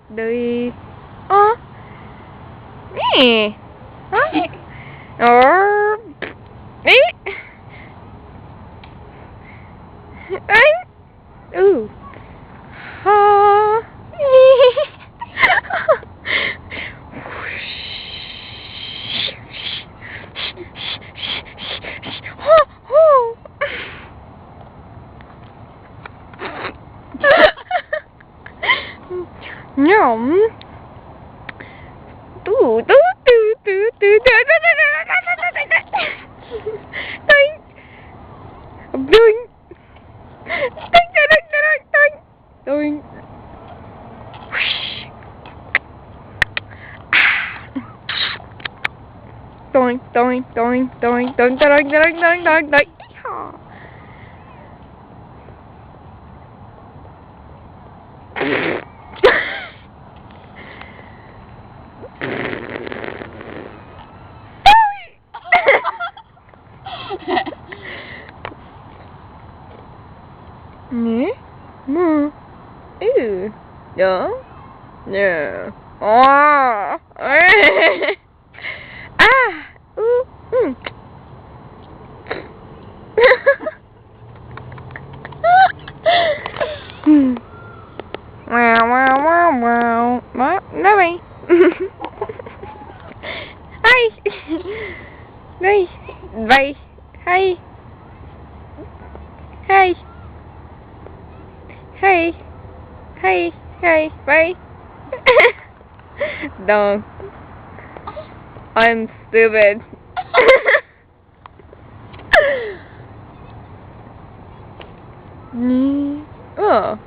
Đi. Ơ. Nè. Hả? Ý. Ấy. Ừ. Ha. Nhổm. Tú tú tú tú tú Doing, doing, doing, doing, doing, doing, doing, doing, doing, doing. Nè, mơ, đó, nè, à, wow, wow, wow, wow, đó, nói đi, hay, đi, vậy, hay, hay, hay, hay, hay, vậy, don't, I'm stupid. Oh.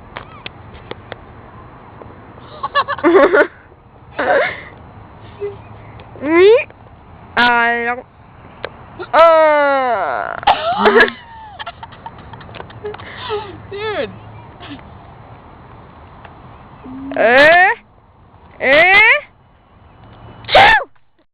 Dude. Eh?